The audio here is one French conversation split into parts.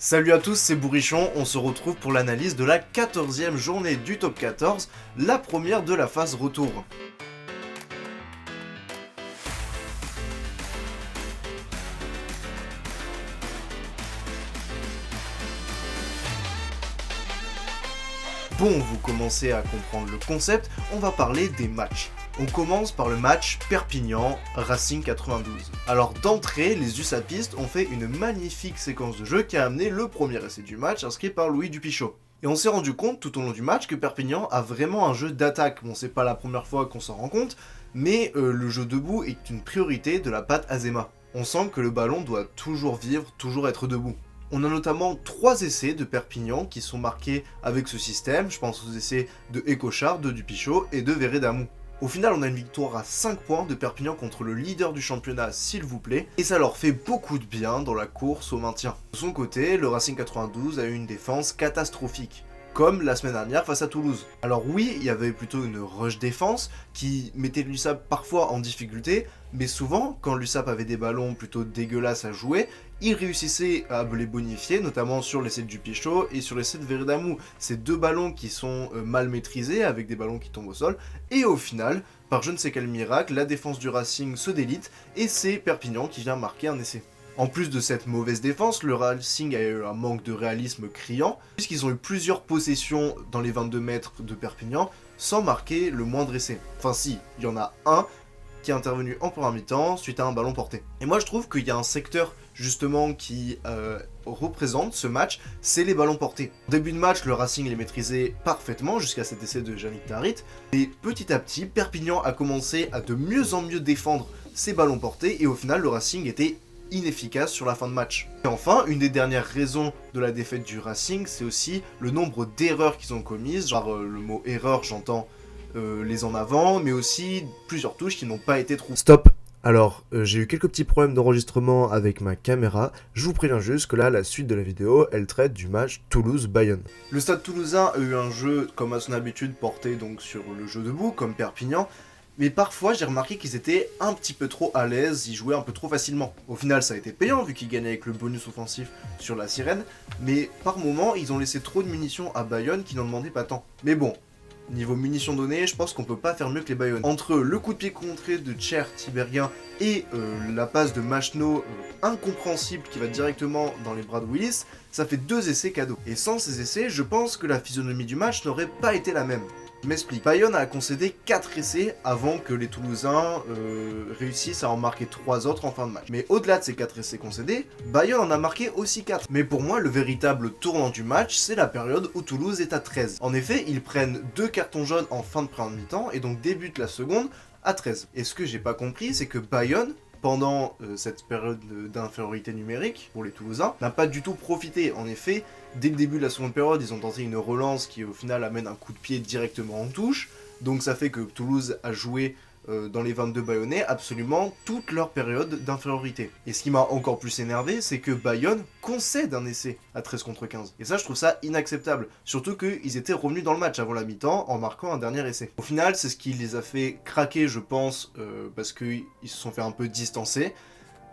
Salut à tous, c'est Bourrichon, on se retrouve pour l'analyse de la 14e journée du top 14, la première de la phase retour. Bon, vous commencez à comprendre le concept, on va parler des matchs. On commence par le match Perpignan-Racing 92. Alors d'entrée, les USAPistes ont fait une magnifique séquence de jeu qui a amené le premier essai du match inscrit par Louis Dupichot. Et on s'est rendu compte tout au long du match que Perpignan a vraiment un jeu d'attaque. Bon, c'est pas la première fois qu'on s'en rend compte, mais le jeu debout est une priorité de la patte Azema. On sent que le ballon doit toujours vivre, toujours être debout. On a notamment 3 essais de Perpignan qui sont marqués avec ce système, je pense aux essais de Écochard, de Dupichot et de Vérédamou. Au final, on a une victoire à 5 points de Perpignan contre le leader du championnat, s'il vous plaît, et ça leur fait beaucoup de bien dans la course au maintien. De son côté, le Racing 92 a eu une défense catastrophique, comme la semaine dernière face à Toulouse. Alors oui, il y avait plutôt une rush défense qui mettait l'USAP parfois en difficulté, mais souvent, quand l'USAP avait des ballons plutôt dégueulasses à jouer, il réussissait à les bonifier, notamment sur l'essai de Dupichot et sur l'essai de Vérédamou. Ces deux ballons qui sont mal maîtrisés, avec des ballons qui tombent au sol, et au final, par je ne sais quel miracle, la défense du Racing se délite, et c'est Perpignan qui vient marquer un essai. En plus de cette mauvaise défense, le Racing a eu un manque de réalisme criant, puisqu'ils ont eu plusieurs possessions dans les 22 mètres de Perpignan, sans marquer le moindre essai. Enfin si, il y en a un qui est intervenu en première mi-temps suite à un ballon porté. Et moi je trouve qu'il y a un secteur justement qui représente ce match, c'est les ballons portés. Au début de match, le Racing les maîtrisait parfaitement jusqu'à cet essai de Yannick Tarrit, et petit à petit, Perpignan a commencé à de mieux en mieux défendre ses ballons portés, et au final, le Racing était inefficace sur la fin de match. Et enfin, une des dernières raisons de la défaite du Racing, c'est aussi le nombre d'erreurs qu'ils ont commises, genre le mot erreur, j'entends les en avant, mais aussi plusieurs touches qui n'ont pas été trouvées. Stop. Alors, j'ai eu quelques petits problèmes d'enregistrement avec ma caméra. Je vous préviens juste que là, la suite de la vidéo, elle traite du match Toulouse-Bayonne. Le Stade Toulousain a eu un jeu, comme à son habitude, porté donc sur le jeu debout, comme Perpignan, mais parfois j'ai remarqué qu'ils étaient un petit peu trop à l'aise, ils jouaient un peu trop facilement. Au final, ça a été payant vu qu'ils gagnaient avec le bonus offensif sur la sirène, mais par moments, ils ont laissé trop de munitions à Bayonne qui n'en demandaient pas tant. Mais bon, niveau munitions données, je pense qu'on peut pas faire mieux que les Bayonne. Entre le coup de pied contré de Tcher Tiberghien et la passe de Machno incompréhensible qui va directement dans les bras de Willis, ça fait 2 essais cadeaux. Et sans ces essais, je pense que la physionomie du match n'aurait pas été la même. Je m'explique. Bayonne a concédé 4 essais avant que les Toulousains réussissent à en marquer 3 autres en fin de match. Mais au-delà de ces 4 essais concédés, Bayonne en a marqué aussi 4. Mais pour moi, le véritable tournant du match, c'est la période où Toulouse est à 13. En effet, ils prennent 2 cartons jaunes en fin de première mi-temps et donc débutent la seconde à 13. Et ce que j'ai pas compris, c'est que Bayonne, pendant cette période d'infériorité numérique pour les Toulousains, n'a pas du tout profité. En effet, dès le début de la seconde période, ils ont tenté une relance qui au final amène un coup de pied directement en touche, donc ça fait que Toulouse a joué dans les 22 Bayonnais absolument toute leur période d'infériorité. Et ce qui m'a encore plus énervé, c'est que Bayonne concède un essai à 13 contre 15. Et ça, je trouve ça inacceptable. Surtout qu'ils étaient revenus dans le match avant la mi-temps en marquant un dernier essai. Au final, c'est ce qui les a fait craquer, je pense, parce qu'ils se sont fait un peu distancer.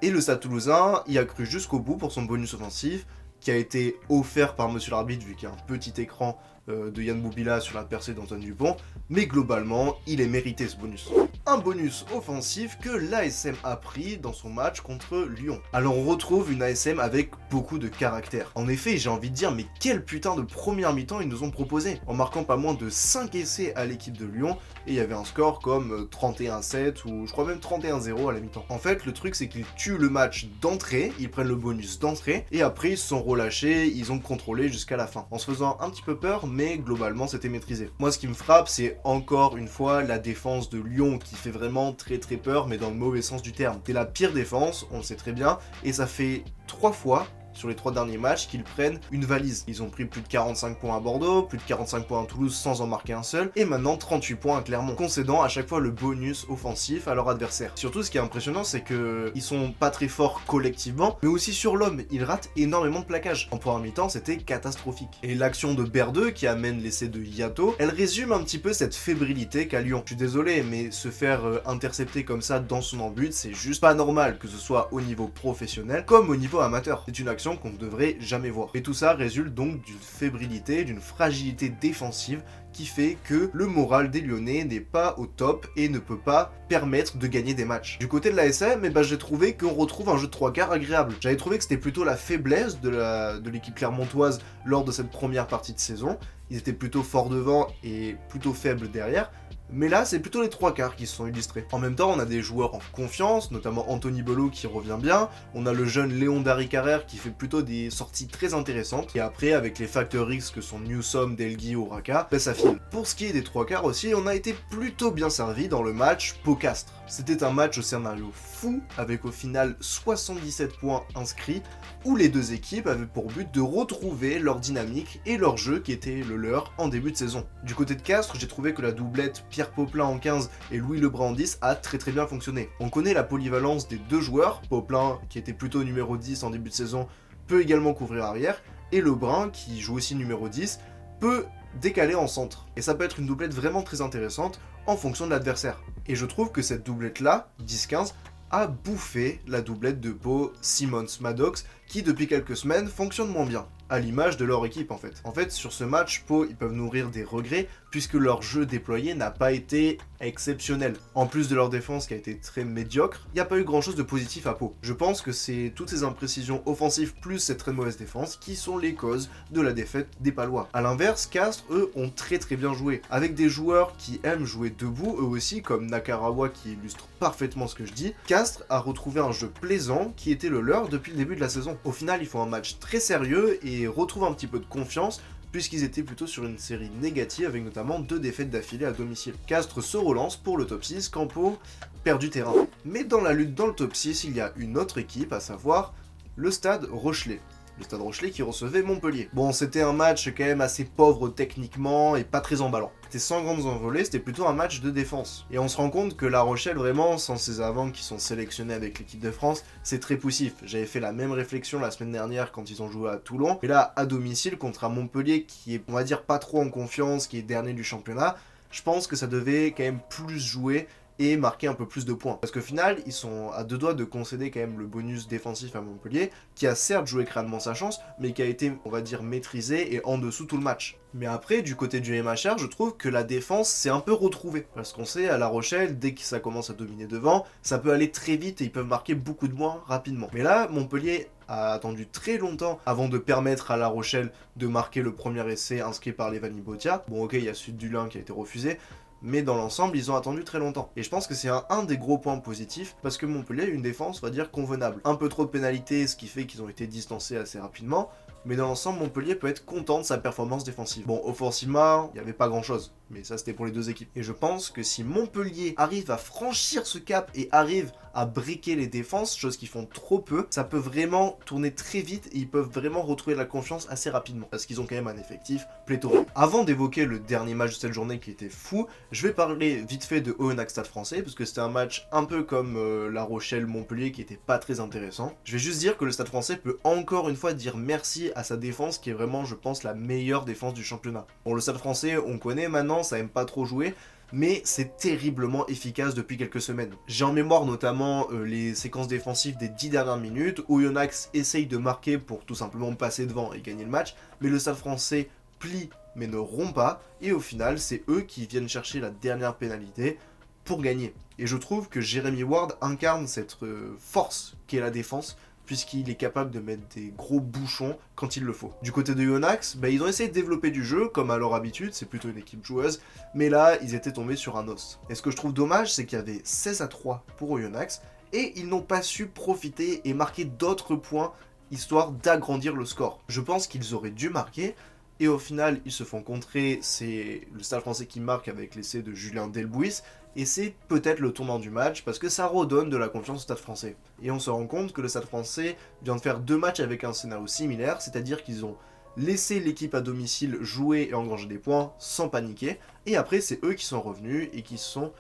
Et le Stade Toulousain y a cru jusqu'au bout pour son bonus offensif, qui a été offert par monsieur l'arbitre, vu qu'il y a un petit écran de Yann Boubila sur la percée d'Antoine Dupont, mais globalement, il est mérité ce bonus. Un bonus offensif que l'ASM a pris dans son match contre Lyon. Alors on retrouve une ASM avec beaucoup de caractère. En effet, j'ai envie de dire, mais quel putain de première mi-temps ils nous ont proposé, en marquant pas moins de 5 essais à l'équipe de Lyon, et il y avait un score comme 31-7 ou je crois même 31-0 à la mi-temps. En fait, le truc c'est qu'ils tuent le match d'entrée, ils prennent le bonus d'entrée, et après ils se sont relâchés, ils ont contrôlé jusqu'à la fin, en se faisant un petit peu peur, mais globalement c'était maîtrisé. Moi ce qui me frappe, c'est encore une fois la défense de Lyon qui fait vraiment très très peur, mais dans le mauvais sens du terme. C'est la pire défense, on le sait très bien, et ça fait 3 fois sur les 3 derniers matchs qu'ils prennent une valise. Ils ont pris plus de 45 points à Bordeaux, plus de 45 points à Toulouse sans en marquer un seul, et maintenant 38 points à Clermont, concédant à chaque fois le bonus offensif à leur adversaire. Surtout, ce qui est impressionnant, c'est que ils sont pas très forts collectivement, mais aussi sur l'homme, ils ratent énormément de plaquages. En première mi-temps, c'était catastrophique. Et l'action de Berdeux, qui amène l'essai de Yato, elle résume un petit peu cette fébrilité qu'a Lyon. Je suis désolé, mais se faire intercepter comme ça dans son embut, c'est juste pas normal, que ce soit au niveau professionnel comme au niveau amateur. C'est une action actions qu'on ne devrait jamais voir. Et tout ça résulte donc d'une fébrilité, d'une fragilité défensive qui fait que le moral des Lyonnais n'est pas au top et ne peut pas permettre de gagner des matchs. Du côté de la SM, j'ai trouvé qu'on retrouve un jeu de 3 quarts agréable. J'avais trouvé que c'était plutôt la faiblesse de l'équipe clermontoise lors de cette première partie de saison. Ils étaient plutôt forts devant et plutôt faibles derrière. Mais là, c'est plutôt les 3 quarts qui se sont illustrés. En même temps, on a des joueurs en confiance, notamment Anthony Bello qui revient bien. On a le jeune Léon Darry-Carrère qui fait plutôt des sorties très intéressantes. Et après, avec les facteurs X que sont Newsom, Delgui, Oraka, ça file. Pour ce qui est des 3 quarts aussi, on a été plutôt bien servi dans le match Pau-Castres. C'était un match au scénario fou, avec au final 77 points inscrits, où les deux équipes avaient pour but de retrouver leur dynamique et leur jeu qui était le leur en début de saison. Du côté de Castres, j'ai trouvé que la doublette Pierre Poplin en 15 et Louis Lebrun en 10 a très bien fonctionné. On connaît la polyvalence des deux joueurs, Poplin qui était plutôt numéro 10 en début de saison peut également couvrir arrière, et Lebrun qui joue aussi numéro 10 peut décaler en centre. Et ça peut être une doublette vraiment très intéressante en fonction de l'adversaire. Et je trouve que cette doublette-là, 10-15, a bouffé la doublette de Pau Simmons-Maddox qui depuis quelques semaines fonctionne moins bien, à l'image de leur équipe en fait. En fait, sur ce match, Pau, ils peuvent nourrir des regrets puisque leur jeu déployé n'a pas été exceptionnel. En plus de leur défense qui a été très médiocre, il n'y a pas eu grand chose de positif à Pau. Je pense que c'est toutes ces imprécisions offensives plus cette très mauvaise défense qui sont les causes de la défaite des Palois. A l'inverse, Castres, eux, ont très bien joué, avec des joueurs qui aiment jouer debout, eux aussi, comme Nakarawa qui illustre parfaitement ce que je dis. Castres a retrouvé un jeu plaisant qui était le leur depuis le début de la saison. Au final, ils font un match très sérieux et retrouvent un petit peu de confiance puisqu'ils étaient plutôt sur une série négative avec notamment 2 défaites d'affilée à domicile. Castres se relance pour le top 6 quand Pau perd du terrain. Mais dans la lutte dans le top 6, il y a une autre équipe, à savoir le Stade Rochelais. Le Stade Rochelais qui recevait Montpellier. Bon, c'était un match quand même assez pauvre techniquement et pas très emballant. C'était sans grandes envolées, c'était plutôt un match de défense. Et on se rend compte que La Rochelle, vraiment, sans ses avants qui sont sélectionnés avec l'équipe de France, c'est très poussif. J'avais fait la même réflexion la semaine dernière quand ils ont joué à Toulon. Et là, à domicile, contre un Montpellier qui est, on va dire, pas trop en confiance, qui est dernier du championnat, je pense que ça devait quand même plus jouer et marquer un peu plus de points. Parce qu'au final, ils sont à 2 doigts de concéder quand même le bonus défensif à Montpellier, qui a certes joué crânement sa chance, mais qui a été, on va dire, maîtrisé et en dessous tout le match. Mais après, du côté du MHR, je trouve que la défense s'est un peu retrouvée. Parce qu'on sait, à La Rochelle, dès que ça commence à dominer devant, ça peut aller très vite et ils peuvent marquer beaucoup de points rapidement. Mais là, Montpellier a attendu très longtemps avant de permettre à La Rochelle de marquer le premier essai inscrit par Levani Botia. Bon ok, il y a Sud du Lin qui a été refusé, mais dans l'ensemble, ils ont attendu très longtemps. Et je pense que c'est un des gros points positifs, parce que Montpellier a une défense, on va dire, convenable. Un peu trop de pénalités, ce qui fait qu'ils ont été distancés assez rapidement, mais dans l'ensemble, Montpellier peut être content de sa performance défensive. Bon, offensivement, il n'y avait pas grand-chose, mais ça c'était pour les deux équipes. Et je pense que si Montpellier arrive à franchir ce cap et arrive à briquer les défenses, chose qu'ils font trop peu, ça peut vraiment tourner très vite et ils peuvent vraiment retrouver la confiance assez rapidement, parce qu'ils ont quand même un effectif pléthorique. Avant d'évoquer le dernier match de cette journée qui était fou, je vais parler vite fait de Oyonnax Stade Français, parce que c'était un match un peu comme La Rochelle-Montpellier qui était pas très intéressant. Je vais juste dire que le Stade Français peut encore une fois dire merci à sa défense qui est vraiment, je pense, la meilleure défense du championnat. Bon, le Stade Français, on connaît maintenant, ça aime pas trop jouer, mais c'est terriblement efficace depuis quelques semaines. J'ai en mémoire notamment les séquences défensives des 10 dernières minutes, où Oyonnax essaye de marquer pour tout simplement passer devant et gagner le match, mais le Stade Français plie mais ne rompt pas, et au final, c'est eux qui viennent chercher la dernière pénalité pour gagner. Et je trouve que Jérémy Ward incarne cette force qu'est la défense, puisqu'il est capable de mettre des gros bouchons quand il le faut. Du côté de Oyonnax, ils ont essayé de développer du jeu, comme à leur habitude, c'est plutôt une équipe joueuse, mais là, ils étaient tombés sur un os. Et ce que je trouve dommage, c'est qu'il y avait 16-3 pour Oyonnax, et ils n'ont pas su profiter et marquer d'autres points, histoire d'agrandir le score. Je pense qu'ils auraient dû marquer, et au final, ils se font contrer, c'est le Stade Français qui marque avec l'essai de Julien Delbouis, et c'est peut-être le tournant du match, parce que ça redonne de la confiance au Stade Français. Et on se rend compte que le Stade Français vient de faire 2 matchs avec un scénario similaire, c'est-à-dire qu'ils ont laissé l'équipe à domicile jouer et engranger des points sans paniquer, et après c'est eux qui sont revenus et qui sont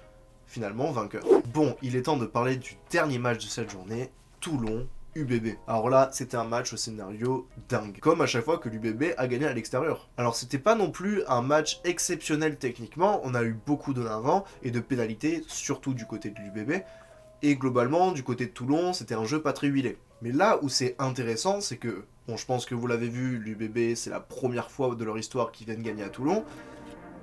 finalement vainqueurs. Bon, il est temps de parler du dernier match de cette journée, Toulon UBB. Alors là, c'était un match au scénario dingue, comme à chaque fois que l'UBB a gagné à l'extérieur. Alors c'était pas non plus un match exceptionnel techniquement, on a eu beaucoup de l'avant et de pénalités, surtout du côté de l'UBB, et globalement, du côté de Toulon, c'était un jeu pas très huilé. Mais là où c'est intéressant, c'est que, bon, je pense que vous l'avez vu, l'UBB, c'est la première fois de leur histoire qu'ils viennent gagner à Toulon,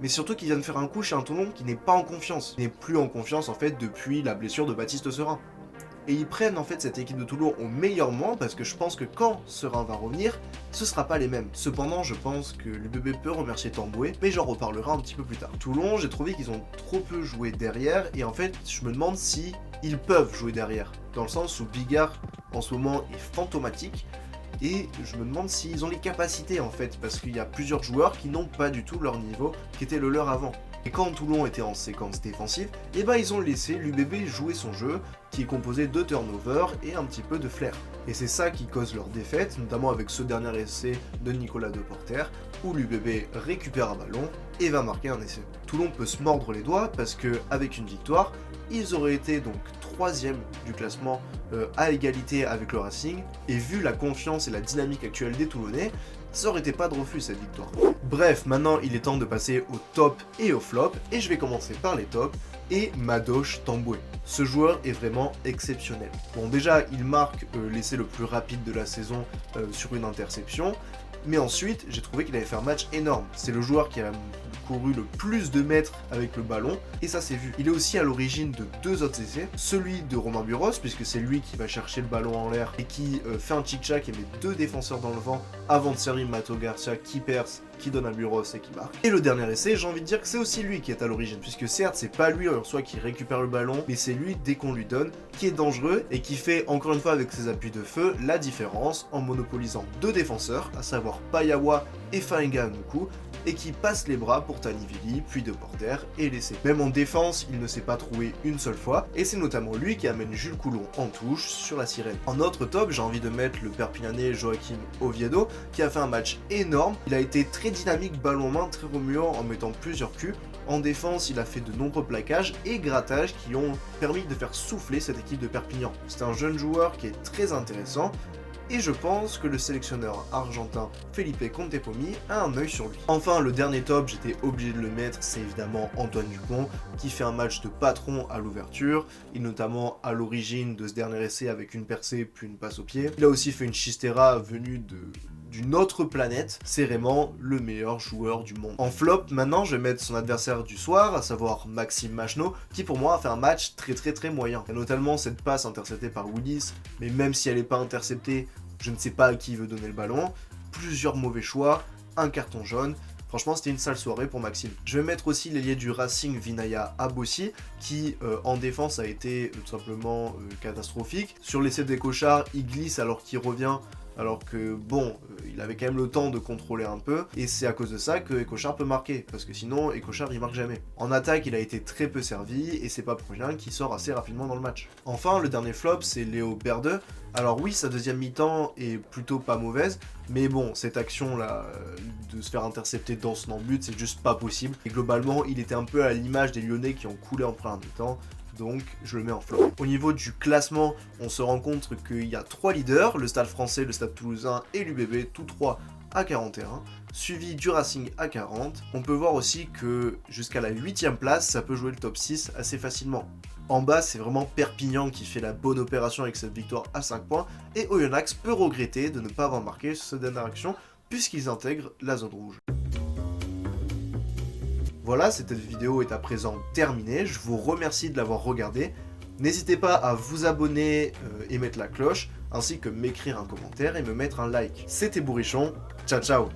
mais surtout qu'ils viennent faire un coup chez un Toulon qui n'est pas en confiance. Qui n'est plus en confiance, en fait, depuis la blessure de Baptiste Serin. Et ils prennent en fait cette équipe de Toulon au meilleur moment parce que je pense que quand Serin va revenir, ce sera pas les mêmes. Cependant, je pense que l'UBB peut remercier Tamboué, mais j'en reparlerai un petit peu plus tard. Toulon, j'ai trouvé qu'ils ont trop peu joué derrière et en fait, je me demande si ils peuvent jouer derrière. Dans le sens où Bigard, en ce moment, est fantomatique. Et je me demande s'ils ont les capacités en fait, parce qu'il y a plusieurs joueurs qui n'ont pas du tout leur niveau qui était le leur avant. Et quand Toulon était en séquence défensive, et ben ils ont laissé l'UBB jouer son jeu, qui est composé de turnover et un petit peu de flair. Et c'est ça qui cause leur défaite, notamment avec ce dernier essai de Nicolas Deporter, où l'UBB récupère un ballon et va marquer un essai. Toulon peut se mordre les doigts parce que avec une victoire, ils auraient été donc 3e du classement à égalité avec le Racing, et vu la confiance et la dynamique actuelle des Toulonnais, ça aurait été pas de refus cette victoire. Bref, maintenant il est temps de passer au top et au flop, et je vais commencer par les tops, et Madoche Tamboué. Ce joueur est vraiment exceptionnel. Bon déjà, il marque l'essai le plus rapide de la saison sur une interception, mais ensuite, j'ai trouvé qu'il avait fait un match énorme. C'est le joueur qui a couru le plus de mètres avec le ballon, et ça s'est vu. Il est aussi à l'origine de 2 autres essais, celui de Romain Buros, puisque c'est lui qui va chercher le ballon en l'air et qui fait un chic-chac et met 2 défenseurs dans le vent avant de servir Mato Garcia qui perce, qui donne à Buros et qui marque. Et le dernier essai, j'ai envie de dire que c'est aussi lui qui est à l'origine, puisque certes, c'est pas lui en soi qui récupère le ballon, mais c'est lui, dès qu'on lui donne, qui est dangereux et qui fait, encore une fois avec ses appuis de feu, la différence en monopolisant 2 défenseurs, à savoir Payawa et Faenga Nuku, et qui passe les bras pour Tanivili, puis Deporter et l'essai. Même en défense, il ne s'est pas trouvé une seule fois, et c'est notamment lui qui amène Jules Coulon en touche sur la sirène. En autre top, j'ai envie de mettre le Perpignanais Joachim Oviedo, qui a fait un match énorme. Il a été très dynamique, ballon en main, très remuant en mettant plusieurs culs. En défense, il a fait de nombreux plaquages et grattages qui ont permis de faire souffler cette équipe de Perpignan. C'est un jeune joueur qui est très intéressant, et je pense que le sélectionneur argentin Felipe Contepomi a un œil sur lui. Enfin, le dernier top, j'étais obligé de le mettre, c'est évidemment Antoine Dupont, qui fait un match de patron à l'ouverture, et notamment à l'origine de ce dernier essai avec une percée puis une passe au pied. Il a aussi fait une chistera venue d'une autre planète, c'est vraiment le meilleur joueur du monde. En flop, maintenant, je vais mettre son adversaire du soir, à savoir Maxime Machenaud, qui pour moi a fait un match très moyen. Il y a notamment cette passe interceptée par Willis, mais même si elle n'est pas interceptée, je ne sais pas à qui il veut donner le ballon. Plusieurs mauvais choix, un carton jaune. Franchement, c'était une sale soirée pour Maxime. Je vais mettre aussi l'ailier du Racing, Vinaya Abossi, qui en défense a été tout simplement catastrophique. Sur l'essai d'Écochard, il glisse alors qu'il revient, alors que bon, il avait quand même le temps de contrôler un peu, et c'est à cause de ça que Écochard peut marquer, parce que sinon Écochard il marque jamais. En attaque, il a été très peu servi, et c'est pas pour rien qu'il sort assez rapidement dans le match. Enfin, le dernier flop, c'est Léo Berdeux. Alors oui, sa deuxième mi-temps est plutôt pas mauvaise, mais bon, cette action-là, de se faire intercepter dans son but, c'est juste pas possible. Et globalement, il était un peu à l'image des Lyonnais qui ont coulé en première mi-temps, donc je le mets en flop. Au niveau du classement, on se rend compte qu'il y a 3 leaders, le Stade français, le Stade toulousain et l'UBB, tous 3 à 41, suivi du Racing à 40. On peut voir aussi que jusqu'à la 8ème place, ça peut jouer le top 6 assez facilement. En bas, c'est vraiment Perpignan qui fait la bonne opération avec cette victoire à 5 points, et Oyonnax peut regretter de ne pas avoir marqué sur cette dernière action, puisqu'ils intègrent la zone rouge. Voilà, cette vidéo est à présent terminée, je vous remercie de l'avoir regardée. N'hésitez pas à vous abonner et mettre la cloche, ainsi que m'écrire un commentaire et me mettre un like. C'était Bourrichon, ciao ciao.